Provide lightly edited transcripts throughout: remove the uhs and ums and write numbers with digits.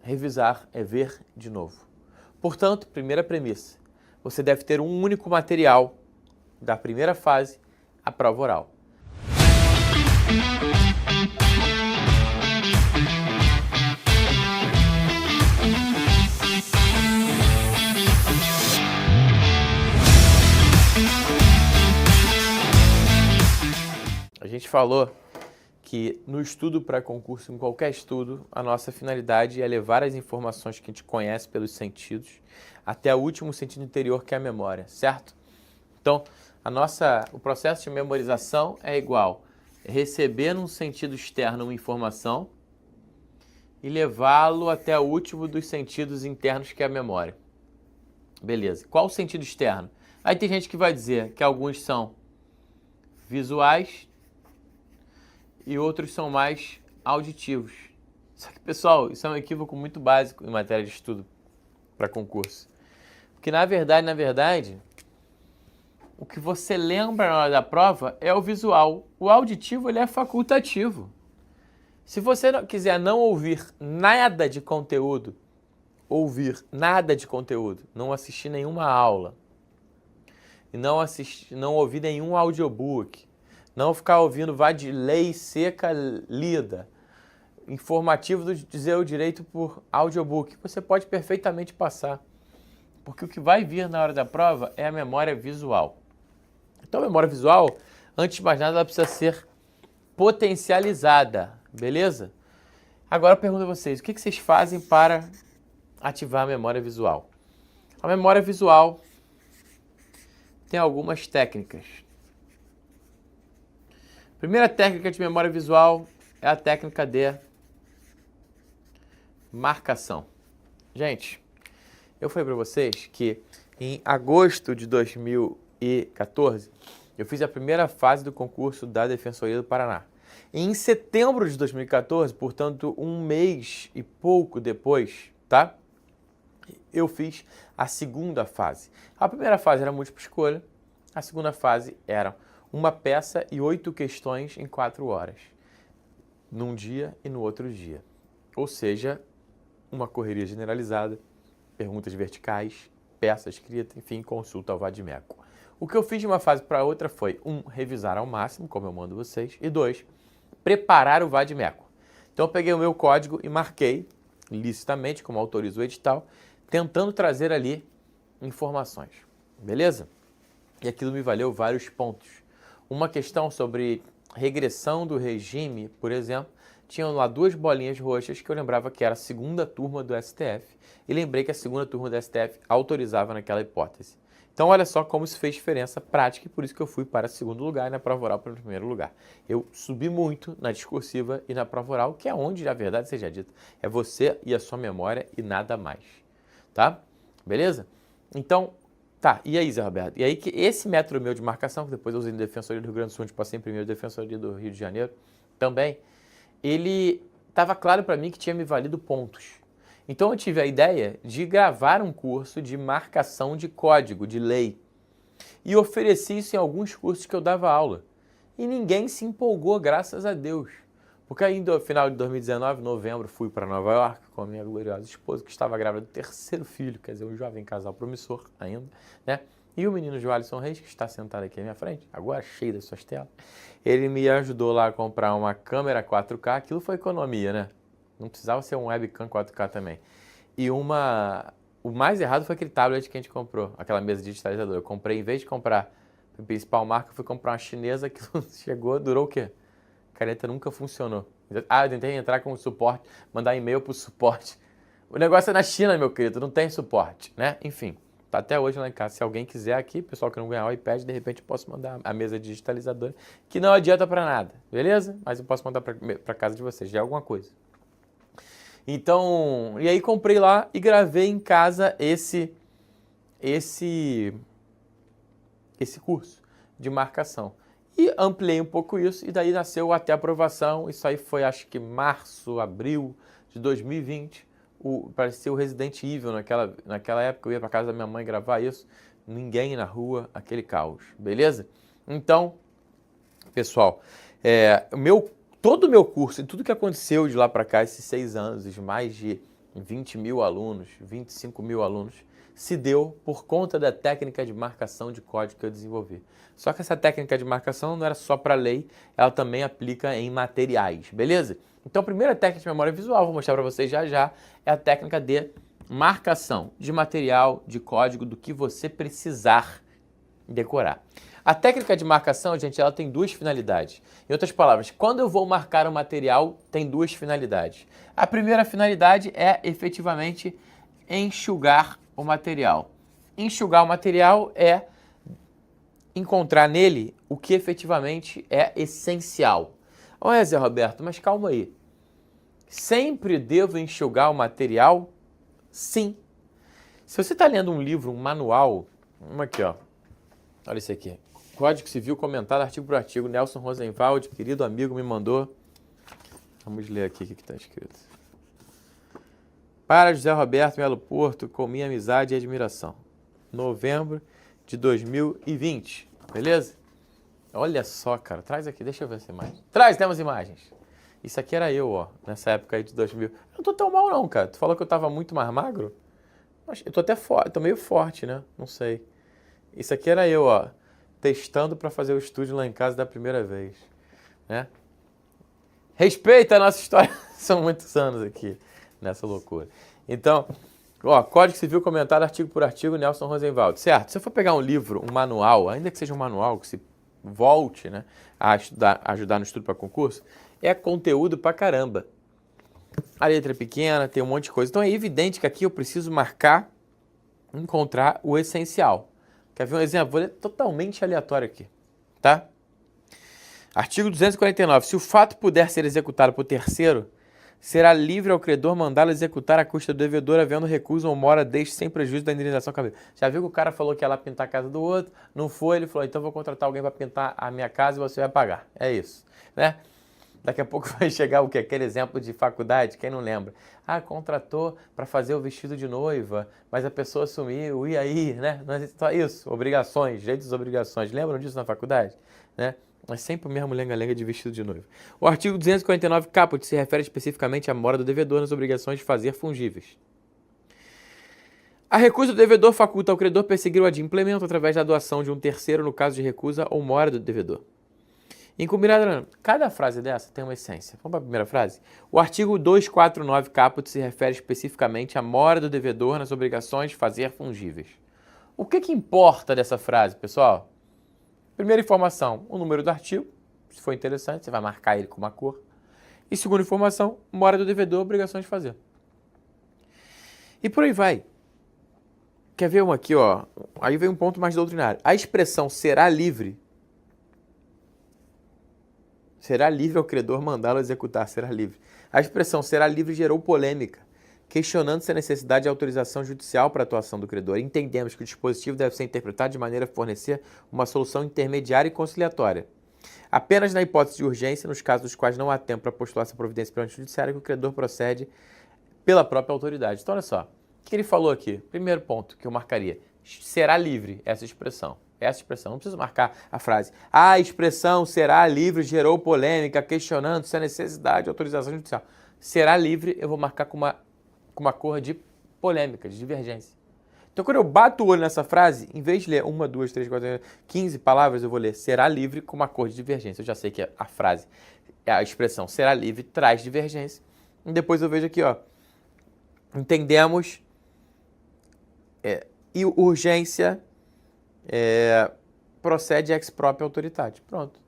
revisar é ver de novo. Portanto, primeira premissa, você deve ter um único material da primeira fase, a prova oral. A gente falou que no estudo para concurso, em qualquer estudo, a nossa finalidade é levar as informações que a gente conhece pelos sentidos até o último sentido interior, que é a memória, certo? Então, o processo de memorização é igual receber num sentido externo uma informação e levá-lo até o último dos sentidos internos, que é a memória. Beleza. Qual o sentido externo? Aí tem gente que vai dizer que alguns são visuais e outros são mais auditivos. Só que, pessoal, isso é um equívoco muito básico em matéria de estudo para concurso. Porque, na verdade, o que você lembra na hora da prova é o visual. O auditivo, ele é facultativo. Se você quiser não ouvir nada de conteúdo, não assistir nenhuma aula, e não ouvir nenhum audiobook, não ficar ouvindo lei seca lida, informativo do dizer o direito por audiobook, você pode perfeitamente passar. Porque o que vai vir na hora da prova é a memória visual. Então, a memória visual, antes de mais nada, ela precisa ser potencializada, beleza? Agora eu pergunto a vocês, o que vocês fazem para ativar a memória visual? A memória visual tem algumas técnicas. A primeira técnica de memória visual é a técnica de marcação. Gente, eu falei para vocês que em agosto de 2014, eu fiz a primeira fase do concurso da Defensoria do Paraná. E em setembro de 2014, portanto, um mês e pouco depois, tá? Eu fiz a segunda fase. A primeira fase era múltipla escolha, a segunda fase era uma peça e 8 questões em 4 horas, num dia e no outro dia. Ou seja, uma correria generalizada, perguntas verticais, peça escrita, enfim, consulta ao vade-mecum. O que eu fiz de uma fase para outra foi, 1, revisar ao máximo, como eu mando vocês, e 2, preparar o vade-mecum. Então eu peguei o meu código e marquei, licitamente, como autoriza o edital, tentando trazer ali informações, beleza? E aquilo me valeu vários pontos. Uma questão sobre regressão do regime, por exemplo, tinham lá 2 bolinhas roxas que eu lembrava que era a segunda turma do STF e lembrei que a segunda turma do STF autorizava naquela hipótese. Então, olha só como isso fez diferença prática e por isso que eu fui para segundo lugar e na prova oral para o primeiro lugar. Eu subi muito na discursiva e na prova oral, que é onde, na verdade, seja dito, é você e a sua memória e nada mais, tá? Beleza? Então, tá, e aí, Zé Roberto? E aí que esse método meu de marcação, que depois eu usei no Defensoria do Rio Grande do Sul, onde passei em primeiro Defensoria do Rio de Janeiro, também, ele estava claro para mim que tinha me valido pontos. Então eu tive a ideia de gravar um curso de marcação de código, de lei. E ofereci isso em alguns cursos que eu dava aula. E ninguém se empolgou, graças a Deus. Porque aí no final de 2019, novembro, fui para Nova York com a minha gloriosa esposa, que estava grávida do 3º filho, quer dizer, um jovem casal promissor ainda, né? E o menino Joalisson Reis, que está sentado aqui à minha frente, agora cheio das suas telas, ele me ajudou lá a comprar uma câmera 4K, aquilo foi economia, né? Não precisava ser um webcam 4K também. E o mais errado foi aquele tablet que a gente comprou, aquela mesa digitalizadora. Eu comprei, em vez de comprar a principal marca, eu fui comprar uma chinesa que chegou, durou o quê? A caneta nunca funcionou. Ah, eu tentei entrar com o suporte, mandar e-mail para o suporte. O negócio é na China, meu querido, não tem suporte, né? Enfim, tá até hoje lá em casa. Se alguém quiser aqui, pessoal que não ganhar o iPad, de repente eu posso mandar a mesa digitalizadora, que não adianta para nada, beleza? Mas eu posso mandar para casa de vocês, já é alguma coisa. Então, e aí comprei lá e gravei em casa esse curso de marcação. E ampliei um pouco isso e daí nasceu até a aprovação. Isso aí foi, acho que março, abril de 2020. Parecia o Resident Evil naquela época. Eu ia para casa da minha mãe gravar isso. Ninguém na rua, aquele caos. Beleza? Então, pessoal, todo o meu curso e tudo que aconteceu de lá para cá, esses 6 anos, mais de 20 mil alunos, 25 mil alunos, se deu por conta da técnica de marcação de código que eu desenvolvi. Só que essa técnica de marcação não era só para lei, ela também aplica em materiais, beleza? Então a primeira técnica de memória visual, vou mostrar para vocês já já, é a técnica de marcação de material, de código, do que você precisar decorar. A técnica de marcação, gente, ela tem duas finalidades. Em outras palavras, quando eu vou marcar um material, tem duas finalidades. A primeira finalidade é efetivamente enxugar o material. Enxugar o material é encontrar nele o que efetivamente é essencial. Olha, Zé Roberto, mas calma aí. Sempre devo enxugar o material? Sim. Se você está lendo um livro, um manual, aqui, ó. Olha isso aqui. Código Civil comentado artigo por artigo. Nelson Rosenwald, querido amigo, me mandou. Vamos ler aqui o que está escrito. Para José Roberto Melo Porto, com minha amizade e admiração. Novembro de 2020. Beleza? Olha só, cara. Traz aqui, deixa eu ver essa imagem. Temos imagens. Isso aqui era eu, ó, nessa época aí de 2000. Eu não tô tão mal não, cara. Tu falou que eu tava muito mais magro? Eu tô até forte, tô meio forte, né? Não sei. Isso aqui era eu, ó, testando para fazer o estúdio lá em casa da primeira vez, né? Respeita a nossa história. São muitos anos aqui nessa loucura. Então, ó, Código Civil comentado artigo por artigo, Nelson Rosenwald. Certo? Se eu for pegar um livro, um manual, ainda que seja um manual que se volte, né, a ajudar no estudo para concurso, é conteúdo pra caramba. A letra é pequena, tem um monte de coisa. Então é evidente que aqui eu preciso marcar, encontrar o essencial. Quer ver um exemplo? Vou ler totalmente aleatório aqui, tá? Artigo 249. Se o fato puder ser executado por terceiro, será livre ao credor mandá-lo executar à custa do devedor, havendo recuso ou mora, deixe sem prejuízo da indenização cabível. Já viu que o cara falou que ia lá pintar a casa do outro, não foi, ele falou, então vou contratar alguém para pintar a minha casa e você vai pagar. É isso, né? Daqui a pouco vai chegar o quê? Aquele exemplo de faculdade, quem não lembra? Ah, contratou para fazer o vestido de noiva, mas a pessoa sumiu, e aí, né? Só isso, obrigações, direitos e obrigações. Lembram disso na faculdade? Né? Mas sempre o mesmo lenga-lenga de vestido de noiva. O artigo 249, caput, se refere especificamente à mora do devedor nas obrigações de fazer fungíveis. A recusa do devedor faculta ao credor perseguir o adimplemento através da doação de um terceiro no caso de recusa ou mora do devedor. Incumbirado, cada frase dessa tem uma essência. Vamos para a primeira frase? O artigo 249, caput, se refere especificamente à mora do devedor nas obrigações de fazer fungíveis. O que importa dessa frase, pessoal? Primeira informação, o número do artigo. Se for interessante, você vai marcar ele com uma cor. E segunda informação, mora do devedor, obrigações de fazer. E por aí vai. Quer ver uma aqui, ó? Aí vem um ponto mais doutrinário. A expressão será livre. Será livre ao credor mandá-lo executar, será livre. A expressão será livre gerou polêmica, questionando-se a necessidade de autorização judicial para a atuação do credor. Entendemos que o dispositivo deve ser interpretado de maneira a fornecer uma solução intermediária e conciliatória. Apenas na hipótese de urgência, nos casos dos quais não há tempo para postular essa providência perante o judiciário, que o credor procede pela própria autoridade. Então, olha só, o que ele falou aqui? Primeiro ponto que eu marcaria, será livre essa expressão. Essa expressão, não precisa marcar a frase. A expressão será livre gerou polêmica, questionando-se a necessidade de autorização judicial. Será livre, eu vou marcar com uma cor de polêmica, de divergência. Então, quando eu bato o olho nessa frase, em vez de ler 1, 2, 3, 4, 15 palavras, eu vou ler será livre com uma cor de divergência. Eu já sei que a frase, a expressão será livre traz divergência. E depois eu vejo aqui, ó, entendemos e urgência procede ex própria autoridade. Pronto.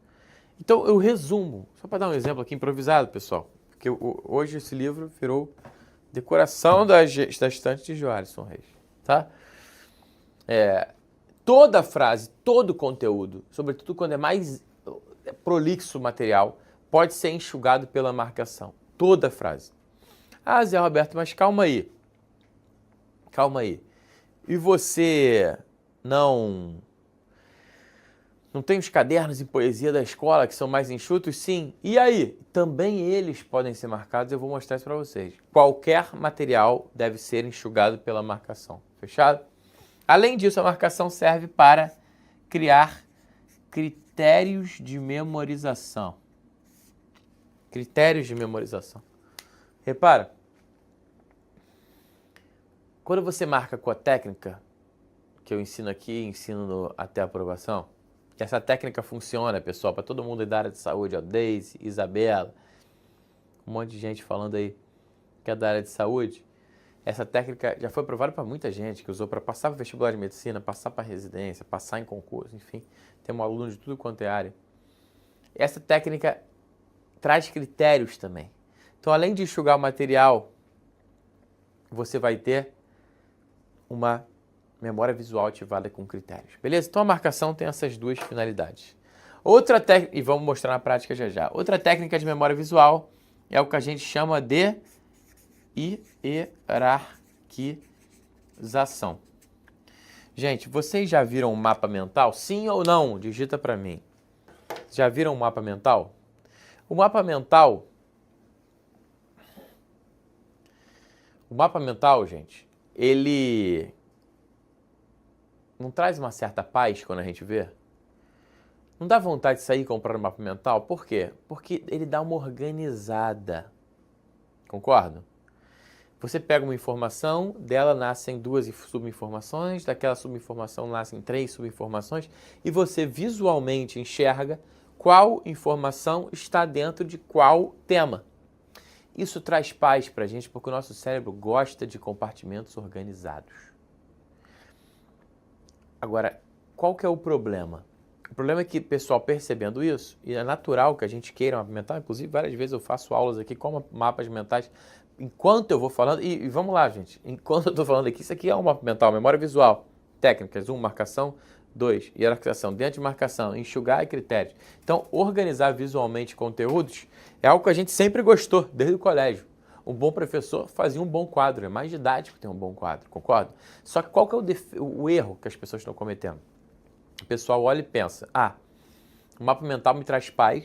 Então, eu resumo, só para dar um exemplo aqui improvisado, pessoal, porque hoje esse livro virou decoração da estante de Joalisson Reis, tá? Toda frase, todo conteúdo, sobretudo quando é mais prolixo o material, pode ser enxugado pela marcação. Toda frase. Ah, Zé Roberto, mas calma aí. Calma aí. E você não tem os cadernos em poesia da escola que são mais enxutos? Sim. E aí? Também eles podem ser marcados, eu vou mostrar isso para vocês. Qualquer material deve ser enxugado pela marcação. Fechado? Além disso, a marcação serve para criar critérios de memorização. Critérios de memorização. Repara, quando você marca com a técnica, que eu ensino aqui, até a aprovação, que essa técnica funciona, pessoal, para todo mundo da área de saúde, ó, Deise, Isabela, um monte de gente falando aí que é da área de saúde. Essa técnica já foi aprovada para muita gente, que usou para passar para vestibular de medicina, passar para residência, passar em concurso, enfim, tem um aluno de tudo quanto é área. Essa técnica traz critérios também. Então, além de enxugar o material, você vai ter uma memória visual ativada com critérios. Beleza? Então, a marcação tem essas duas finalidades. Outra técnica, e vamos mostrar na prática já já. Outra técnica de memória visual é o que a gente chama de hierarquização. Gente, vocês já viram um mapa mental? Sim ou não? Digita para mim. Já viram um mapa mental? O mapa mental, gente, ele não traz uma certa paz quando a gente vê? Não dá vontade de sair e comprar um mapa mental? Por quê? Porque ele dá uma organizada. Concordo? Você pega uma informação, dela nascem 2 subinformações, daquela subinformação nascem 3 subinformações e você visualmente enxerga qual informação está dentro de qual tema. Isso traz paz para a gente porque o nosso cérebro gosta de compartimentos organizados. Agora, qual que é o problema? O problema é que, pessoal, percebendo isso, e é natural que a gente queira mapa mental, inclusive várias vezes eu faço aulas aqui com mapas mentais, enquanto eu vou falando, e vamos lá, gente, enquanto eu estou falando aqui, isso aqui é um mapa mental, memória visual, técnicas, 1, marcação, 2, hierarquização, dentro de marcação, enxugar e critérios. Então, organizar visualmente conteúdos é algo que a gente sempre gostou, desde o colégio. Um bom professor fazia um bom quadro, é mais didático ter um bom quadro, concorda? Só que qual que é o erro que as pessoas estão cometendo? O pessoal olha e pensa, o mapa mental me traz paz,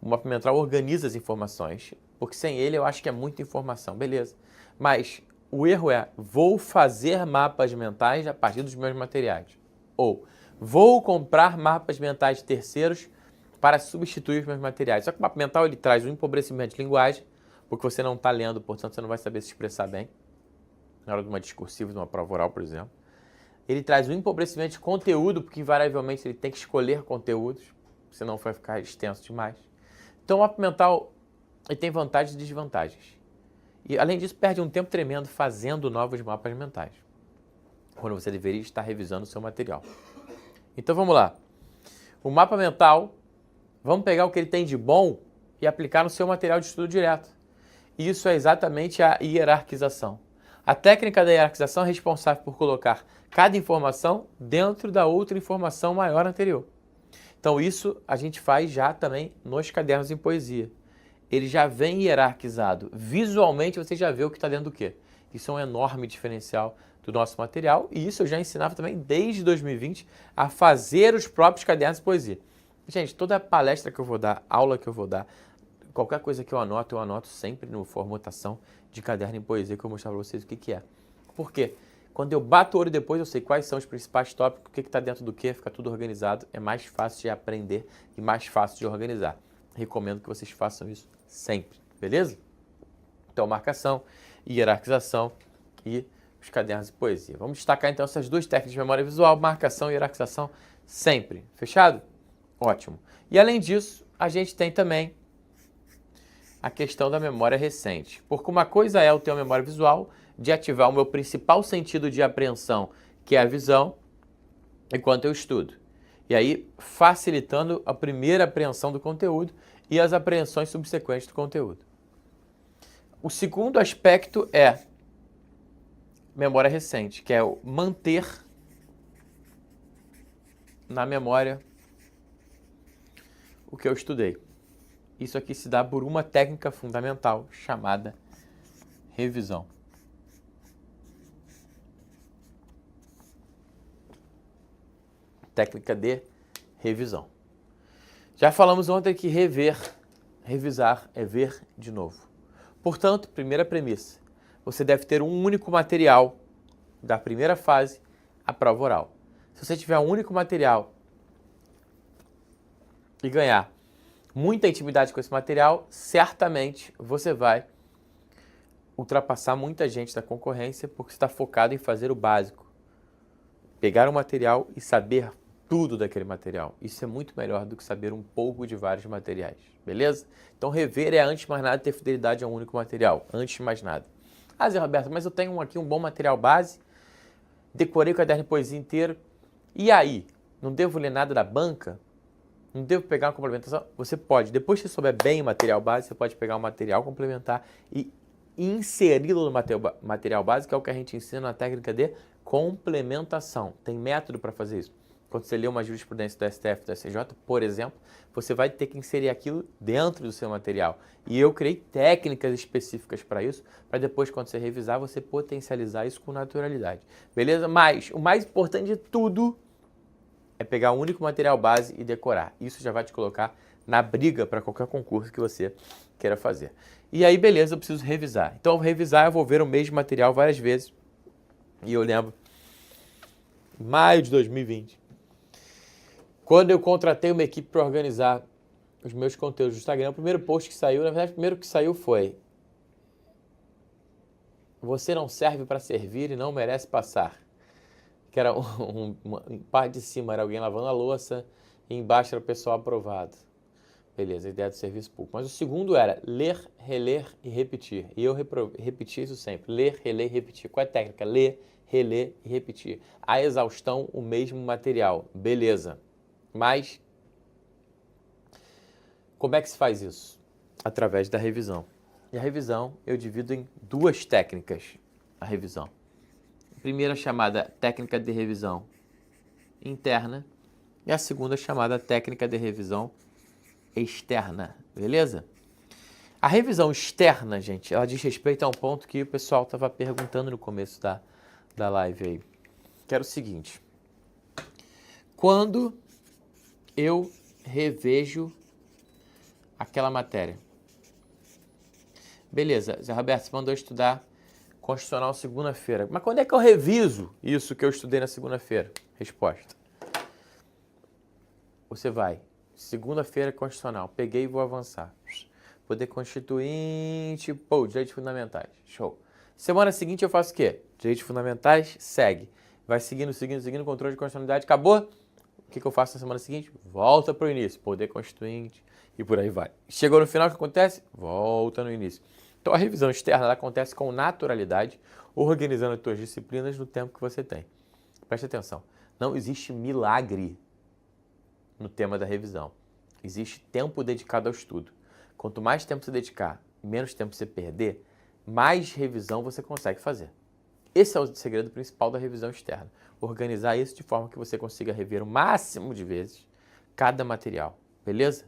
o mapa mental organiza as informações, porque sem ele eu acho que é muita informação, beleza. Mas o erro é, vou fazer mapas mentais a partir dos meus materiais. Ou, vou comprar mapas mentais de terceiros para substituir os meus materiais. Só que o mapa mental ele traz um empobrecimento de linguagem, porque você não está lendo, portanto você não vai saber se expressar bem, na hora de uma discursiva, de uma prova oral, por exemplo. Ele traz um empobrecimento de conteúdo, porque invariavelmente ele tem que escolher conteúdos, senão vai ficar extenso demais. Então o mapa mental ele tem vantagens e desvantagens. E além disso, perde um tempo tremendo fazendo novos mapas mentais, quando você deveria estar revisando o seu material. Então vamos lá. O mapa mental, vamos pegar o que ele tem de bom e aplicar no seu material de estudo direto. Isso é exatamente a hierarquização. A técnica da hierarquização é responsável por colocar cada informação dentro da outra informação maior anterior. Então isso a gente faz já também nos cadernos em poesia. Ele já vem hierarquizado. Visualmente você já vê o que está dentro do quê. Isso é um enorme diferencial do nosso material e isso eu já ensinava também desde 2020 a fazer os próprios cadernos de poesia. Gente, toda palestra que eu vou dar, aula que eu vou dar, qualquer coisa que eu anoto sempre no formatação de caderno em poesia que eu vou mostrar para vocês o que é. Por quê? Quando eu bato o olho depois, eu sei quais são os principais tópicos, o que está dentro do que, fica tudo organizado. É mais fácil de aprender e mais fácil de organizar. Recomendo que vocês façam isso sempre, beleza? Então, marcação, hierarquização e os cadernos de poesia. Vamos destacar então essas 2 técnicas de memória visual, marcação e hierarquização sempre. Fechado? Ótimo. E além disso, a gente tem também a questão da memória recente. Porque uma coisa é eu ter uma memória visual, de ativar o meu principal sentido de apreensão, que é a visão, enquanto eu estudo. E aí, facilitando a primeira apreensão do conteúdo e as apreensões subsequentes do conteúdo. O segundo aspecto é memória recente, que é o manter na memória o que eu estudei. Isso aqui se dá por uma técnica fundamental chamada revisão. Técnica de revisão. Já falamos ontem que revisar é ver de novo. Portanto, primeira premissa, você deve ter um único material da primeira fase à prova oral. Se você tiver um único material e ganhar muita intimidade com esse material, certamente você vai ultrapassar muita gente da concorrência porque você está focado em fazer o básico. Pegar o material e saber tudo daquele material. Isso é muito melhor do que saber um pouco de vários materiais, beleza? Então rever é, antes de mais nada, ter fidelidade a um único material, antes de mais nada. Ah, Zé Roberto, mas eu tenho aqui um bom material base, decorei o caderno de poesia inteiro, e aí? Não devo ler nada da banca? Não devo pegar uma complementação? Você pode, depois que você souber bem o material base, você pode pegar um material complementar e inseri-lo no material base, que é o que a gente ensina na técnica de complementação. Tem método para fazer isso. Quando você lê uma jurisprudência do STF, do STJ, por exemplo, você vai ter que inserir aquilo dentro do seu material. E eu criei técnicas específicas para isso, para depois, quando você revisar, você potencializar isso com naturalidade. Beleza? Mas o mais importante de tudo é pegar um único material base e decorar. Isso já vai te colocar na briga para qualquer concurso que você queira fazer. E aí, beleza, eu preciso revisar. Então, ao revisar, eu vou ver o mesmo material várias vezes. E eu lembro, em maio de 2020, quando eu contratei uma equipe para organizar os meus conteúdos do Instagram, o primeiro post que saiu, na verdade, o primeiro que saiu foi: você não serve para servir e não merece passar. Que era uma parte de cima era alguém lavando a louça e embaixo era o pessoal aprovado. Beleza, a ideia do serviço público. Mas o segundo era ler, reler e repetir. E eu repeti isso sempre. Ler, reler e repetir. Qual é a técnica? Ler, reler e repetir. A exaustão, o mesmo material. Beleza. Mas como é que se faz isso? Através da revisão. E a revisão eu divido em duas técnicas. A revisão. A primeira chamada técnica de revisão interna e a segunda chamada técnica de revisão externa, beleza? A revisão externa, gente, ela diz respeito a um ponto que o pessoal estava perguntando no começo da live aí, que era o seguinte: quando eu revejo aquela matéria, beleza, Zé Roberto, você mandou estudar Constitucional segunda-feira, mas quando é que eu reviso isso que eu estudei na segunda-feira? Resposta: você vai, segunda-feira Constitucional, peguei e vou avançar. Poder Constituinte, direitos fundamentais, show. Semana seguinte eu faço o quê? Direitos fundamentais, segue. Vai seguindo, controle de constitucionalidade, acabou? O que eu faço na semana seguinte? Volta para o início, Poder Constituinte e por aí vai. Chegou no final, o que acontece? Volta no início. Então a revisão externa ela acontece com naturalidade, organizando as tuas disciplinas no tempo que você tem. Preste atenção, não existe milagre no tema da revisão. Existe tempo dedicado ao estudo. Quanto mais tempo você dedicar, menos tempo você perder, mais revisão você consegue fazer. Esse é o segredo principal da revisão externa. Organizar isso de forma que você consiga rever o máximo de vezes cada material. Beleza?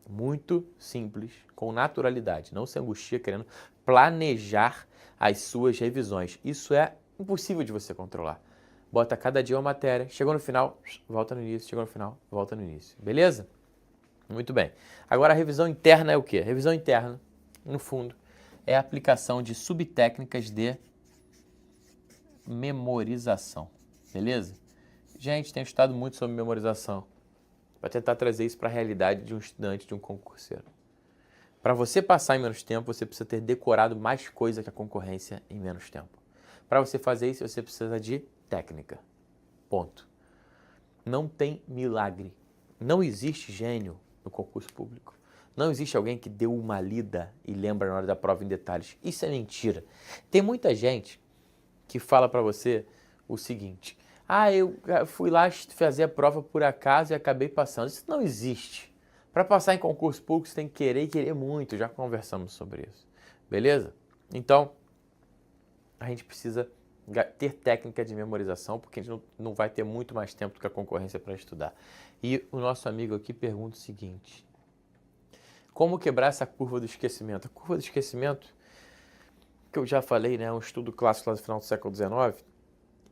Muito simples, com naturalidade. Não se angustia querendo planejar as suas revisões. Isso é impossível de você controlar. Bota cada dia uma matéria, chegou no final, volta no início, chegou no final, volta no início. Beleza? Muito bem. Agora a revisão interna é o quê? A revisão interna, no fundo, é a aplicação de subtécnicas de memorização. Beleza? Gente, tenho estudado muito sobre memorização para tentar trazer isso para a realidade de um estudante, de um concurseiro. Para você passar em menos tempo, você precisa ter decorado mais coisa que a concorrência em menos tempo. Para você fazer isso, você precisa de técnica. Ponto. Não tem milagre. Não existe gênio no concurso público. Não existe alguém que deu uma lida e lembra na hora da prova em detalhes. Isso é mentira. Tem muita gente que fala para você o seguinte: eu fui lá fazer a prova por acaso e acabei passando. Isso não existe. Para passar em concurso público, você tem que querer e querer muito. Já conversamos sobre isso. Beleza? Então, a gente precisa ter técnica de memorização, porque a gente não vai ter muito mais tempo do que a concorrência para estudar. E o nosso amigo aqui pergunta o seguinte: como quebrar essa curva do esquecimento? A curva do esquecimento, que eu já falei, né, é um estudo clássico lá do final do século XIX,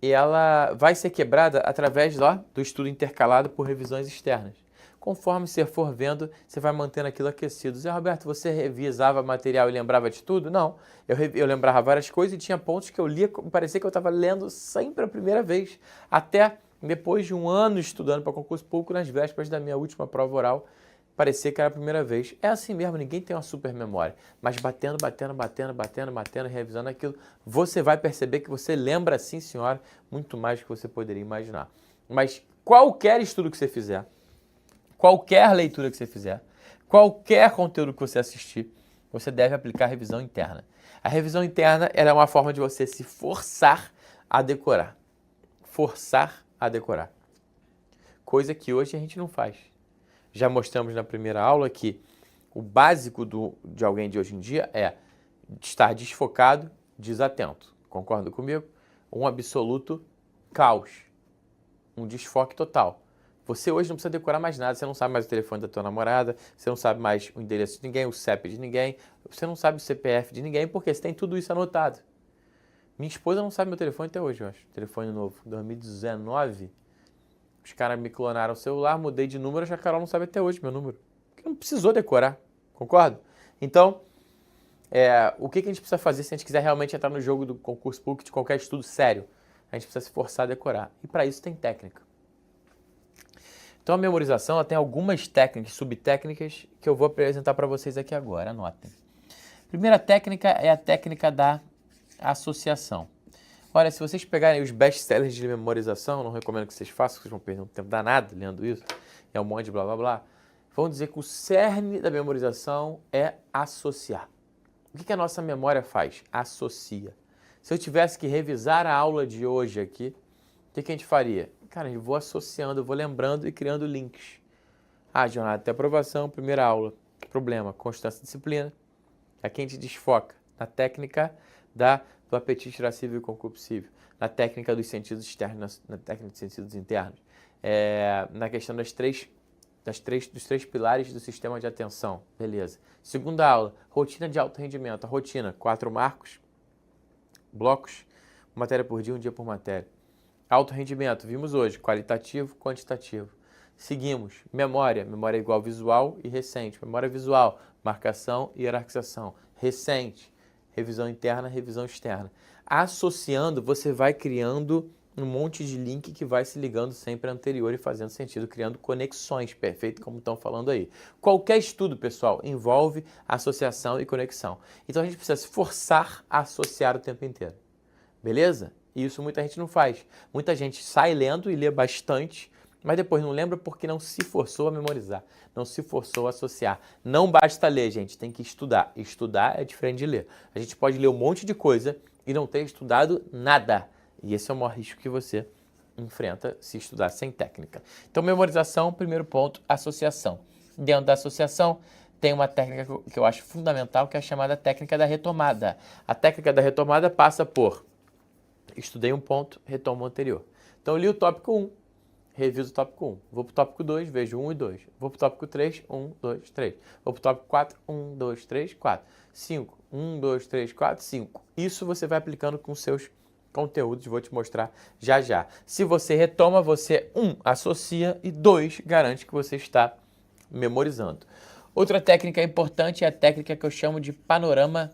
e ela vai ser quebrada através do estudo intercalado por revisões externas. Conforme você for vendo, você vai mantendo aquilo aquecido. Zé Roberto, você revisava material e lembrava de tudo? Não. Eu lembrava várias coisas e tinha pontos que eu lia, parecia que eu estava lendo sempre a primeira vez. Até depois de um ano estudando para concurso público, nas vésperas da minha última prova oral, parecia que era a primeira vez. É assim mesmo, ninguém tem uma super memória. Mas batendo, revisando aquilo, você vai perceber que você lembra, sim, senhora, muito mais do que você poderia imaginar. Mas qualquer estudo que você fizer, qualquer leitura que você fizer, qualquer conteúdo que você assistir, você deve aplicar a revisão interna. A revisão interna é uma forma de você se forçar a decorar. Forçar a decorar. Coisa que hoje a gente não faz. Já mostramos na primeira aula que o básico de alguém de hoje em dia é estar desfocado, desatento. Concorda comigo? Um absoluto caos. Um desfoque total. Você hoje não precisa decorar mais nada, você não sabe mais o telefone da tua namorada, você não sabe mais o endereço de ninguém, o CEP de ninguém, você não sabe o CPF de ninguém, porque você tem tudo isso anotado. Minha esposa não sabe meu telefone até hoje, eu acho. Telefone novo, 2019. Os caras me clonaram o celular, mudei de número, a Carol não sabe até hoje meu número. Porque não precisou decorar, concorda? Então, o que a gente precisa fazer se a gente quiser realmente entrar no jogo do concurso público, de qualquer estudo sério? A gente precisa se forçar a decorar. E para isso tem técnica. Então a memorização ela tem algumas técnicas, subtécnicas, que eu vou apresentar para vocês aqui agora, anotem. Primeira técnica é a técnica da associação. Olha, se vocês pegarem os best-sellers de memorização, não recomendo que vocês façam, vocês vão perder um tempo danado lendo isso, é um monte de blá blá blá, vão dizer que o cerne da memorização é associar. O que a nossa memória faz? Associa. Se eu tivesse que revisar a aula de hoje aqui, o que a gente faria? Cara, eu vou associando, eu vou lembrando e criando links. Jornada até aprovação, primeira aula. Problema, constância e disciplina. Aqui a gente desfoca na técnica do apetite irascível e concupiscível, na técnica dos sentidos externos, na técnica dos sentidos internos, na questão dos três pilares do sistema de atenção. Beleza. Segunda aula, rotina de alto rendimento. A rotina, 4 marcos, blocos, matéria por dia, um dia por matéria. Alto rendimento, vimos hoje, qualitativo, quantitativo. Seguimos, memória igual visual e recente. Memória visual, marcação e hierarquização. Recente, revisão interna, revisão externa. Associando, você vai criando um monte de link que vai se ligando sempre ao anterior e fazendo sentido, criando conexões, perfeito, como estão falando aí. Qualquer estudo, pessoal, envolve associação e conexão. Então a gente precisa se forçar a associar o tempo inteiro. Beleza? E isso muita gente não faz. Muita gente sai lendo e lê bastante, mas depois não lembra porque não se forçou a memorizar, não se forçou a associar. Não basta ler, gente, tem que estudar. Estudar é diferente de ler. A gente pode ler um monte de coisa e não ter estudado nada. E esse é o maior risco que você enfrenta se estudar sem técnica. Então, memorização, primeiro ponto, associação. Dentro da associação, tem uma técnica que eu acho fundamental, que é a chamada técnica da retomada. A técnica da retomada passa por estudei um ponto, retomo o anterior. Então, eu li o tópico 1, reviso o tópico 1. Vou para o tópico 2, vejo 1 e 2. Vou para o tópico 3, 1, 2, 3. Vou para o tópico 4, 1, 2, 3, 4. 5, 1, 2, 3, 4, 5. Isso você vai aplicando com seus conteúdos, vou te mostrar já já. Se você retoma, você, 1, associa e 2, garante que você está memorizando. Outra técnica importante é a técnica que eu chamo de panorama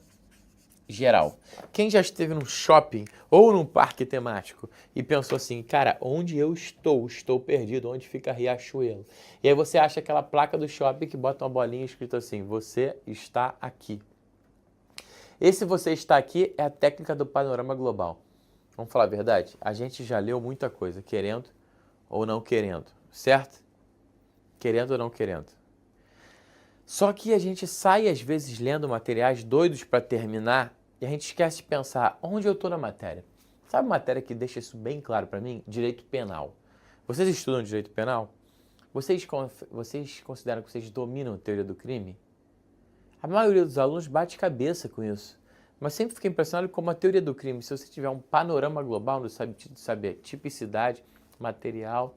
geral. Quem já esteve num shopping ou num parque temático e pensou assim, cara, onde eu estou? Estou perdido, onde fica Riachuelo? E aí você acha aquela placa do shopping que bota uma bolinha escrito assim, você está aqui. Esse você está aqui é a técnica do panorama global. Vamos falar a verdade? A gente já leu muita coisa, querendo ou não querendo, certo? Querendo ou não querendo. Só que a gente sai às vezes lendo materiais doidos para terminar e a gente esquece de pensar onde eu estou na matéria. Sabe matéria que deixa isso bem claro para mim? Direito penal. Vocês estudam direito penal? Vocês consideram que vocês dominam a teoria do crime? A maioria dos alunos bate cabeça com isso. Mas sempre fiquei impressionado como a teoria do crime, se você tiver um panorama global no sentido de saber tipicidade, material,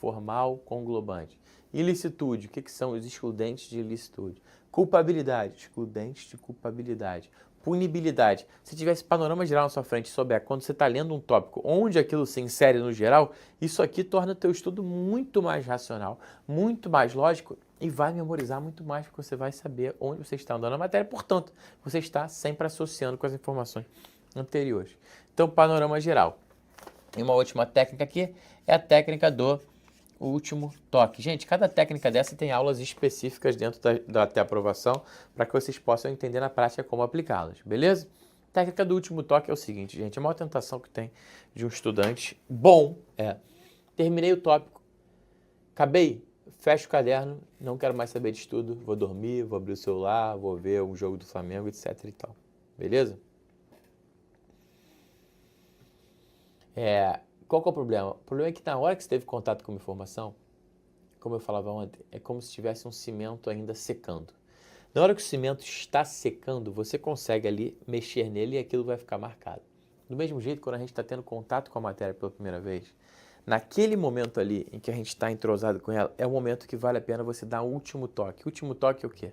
formal, conglobante. Ilicitude, o que são os excludentes de ilicitude? Culpabilidade, excludentes de culpabilidade. Punibilidade. Se tivesse panorama geral na sua frente e souber quando você está lendo um tópico, onde aquilo se insere no geral, isso aqui torna o teu estudo muito mais racional, muito mais lógico e vai memorizar muito mais, porque você vai saber onde você está andando na matéria. Portanto, você está sempre associando com as informações anteriores. Então, panorama geral. E uma última técnica aqui é a técnica do o último toque. Gente, cada técnica dessa tem aulas específicas dentro da até aprovação para que vocês possam entender na prática como aplicá-las, beleza? A técnica do último toque é o seguinte, gente, a maior tentação que tem de um estudante bom é: terminei o tópico, acabei, fecho o caderno, não quero mais saber de estudo, vou dormir, vou abrir o celular, vou ver um jogo do Flamengo, etc e tal, beleza? Qual que é o problema? O problema é que na hora que você teve contato com uma informação, como eu falava ontem, é como se tivesse um cimento ainda secando. Na hora que o cimento está secando, você consegue ali mexer nele e aquilo vai ficar marcado. Do mesmo jeito, quando a gente está tendo contato com a matéria pela primeira vez, naquele momento ali em que a gente está entrosado com ela, é o momento que vale a pena você dar o último toque. O último toque é o quê?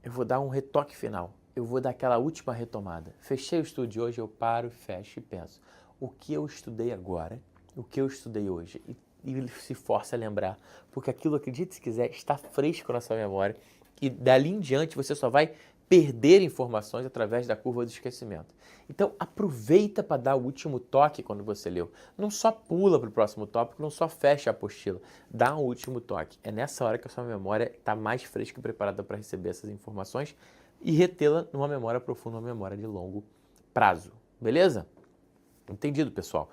Eu vou dar um retoque final. Eu vou dar aquela última retomada. Fechei o estudo de hoje, eu paro, fecho e penso: o que eu estudei agora, o que eu estudei hoje? E se força a lembrar, porque aquilo, acredite se quiser, está fresco na sua memória e dali em diante você só vai perder informações através da curva do esquecimento. Então aproveita para dar o último toque quando você leu. Não só pula para o próximo tópico, não só fecha a apostila, dá um último toque. É nessa hora que a sua memória está mais fresca e preparada para receber essas informações e retê-la numa memória profunda, uma memória de longo prazo. Beleza? Entendido, pessoal?